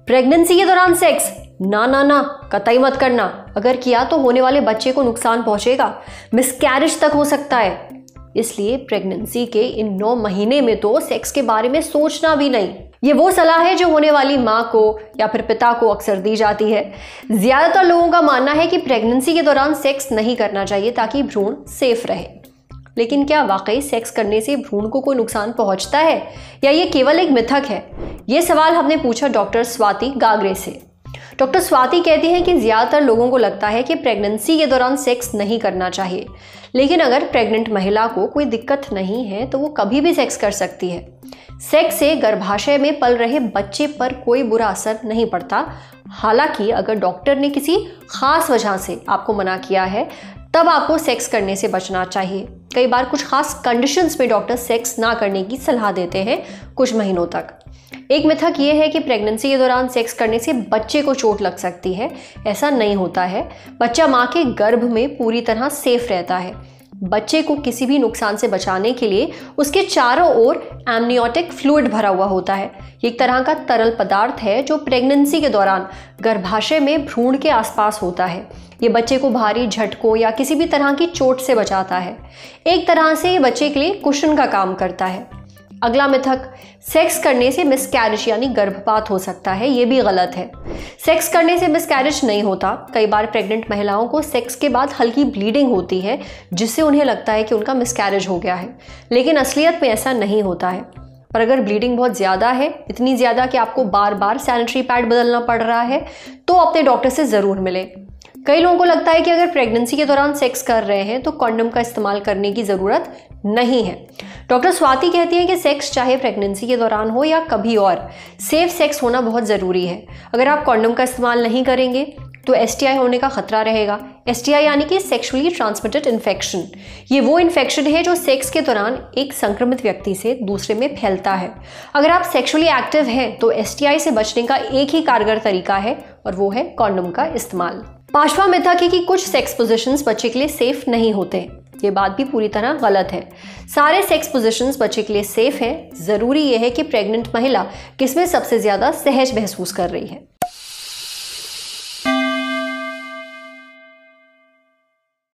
Pregnancy के दौरान sex ना ना ना कतई मत करना, अगर किया तो होने वाले बच्चे को नुकसान पहुंचेगा, मिसकैरेज तक हो सकता है। इसलिए प्रेगनेंसी के इन 9 महीने में तो सेक्स के बारे में सोचना भी नहीं। ये वो सलाह है जो होने वाली माँ को या फिर पिता को अक्सर दी जाती है। ज्यादातर लोगों का मानना है कि प्रेगनेंसी के दौरान सेक्स नहीं करना चाहिए ताकि भ्रूण सेफ रहे। लेकिन क्या वाकई सेक्स करने से भ्रूण को कोई नुकसान पहुंचता है या ये केवल एक मिथक है? ये सवाल हमने पूछा डॉक्टर स्वाति गागरे से। डॉक्टर स्वाति कहती हैं कि ज्यादातर लोगों को लगता है कि प्रेगनेंसी के दौरान सेक्स नहीं करना चाहिए, लेकिन अगर प्रेग्नेंट महिला को कोई दिक्कत नहीं है तो वो कभी भी सेक्स कर सकती है। सेक्स से गर्भाशय में पल रहे बच्चे पर कोई बुरा असर नहीं पड़ता। हालांकि अगर डॉक्टर ने किसी खास वजह से आपको मना किया है तब आपको सेक्स करने से बचना चाहिए। कई बार कुछ खास कंडीशंस में डॉक्टर सेक्स ना करने की सलाह देते हैं कुछ महीनों तक। एक मिथक ये है कि प्रेगनेंसी के दौरान सेक्स करने से बच्चे को चोट लग सकती है। ऐसा नहीं होता है। बच्चा माँ के गर्भ में पूरी तरह सेफ रहता है। बच्चे को किसी भी नुकसान से बचाने के लिए उसके चारों ओर एमनियोटिक फ्लूइड भरा हुआ होता है। ये एक तरह का तरल पदार्थ है जो प्रेगनेंसी के दौरान गर्भाशय में भ्रूण के आसपास होता है। ये बच्चे को भारी झटकों या किसी भी तरह की चोट से बचाता है। एक तरह से ये बच्चे के लिए कुशन का काम करता है। अगला मिथक, सेक्स करने से मिसकैरेज यानी गर्भपात हो सकता है। ये भी गलत है। सेक्स करने से मिसकैरेज नहीं होता। कई बार प्रेग्नेंट महिलाओं को सेक्स के बाद हल्की ब्लीडिंग होती है जिससे उन्हें लगता है कि उनका मिसकैरेज हो गया है, लेकिन असलियत में ऐसा नहीं होता है। पर अगर ब्लीडिंग बहुत ज़्यादा है, इतनी ज़्यादा कि आपको बार बार सैनिटरी पैड बदलना पड़ रहा है, तो अपने डॉक्टर से ज़रूर मिलें। कई लोगों को लगता है कि अगर प्रेगनेंसी के दौरान सेक्स कर रहे हैं तो कॉन्डम का इस्तेमाल करने की ज़रूरत नहीं है। डॉक्टर स्वाति कहती हैं कि सेक्स चाहे प्रेगनेंसी के दौरान हो या कभी और, सेफ सेक्स होना बहुत ज़रूरी है। अगर आप कॉन्डम का इस्तेमाल नहीं करेंगे तो STI होने का खतरा रहेगा। STI यानी कि सेक्सुअली ट्रांसमिटेड इन्फेक्शन। ये वो इन्फेक्शन है जो सेक्स के दौरान एक संक्रमित व्यक्ति से दूसरे में फैलता है। अगर आप सेक्सुअली एक्टिव हैं तो STI से बचने का एक ही कारगर तरीका है और वो है कॉन्डम का इस्तेमाल। 5वां मिथक है कि कुछ सेक्स पोजीशंस बच्चे के लिए सेफ नहीं होते। ये बात भी पूरी तरह गलत है। सारे सेक्स पोजीशंस बच्चे के लिए सेफ हैं। जरूरी यह है कि प्रेग्नेंट महिला किसमें सबसे ज्यादा सहज महसूस कर रही है।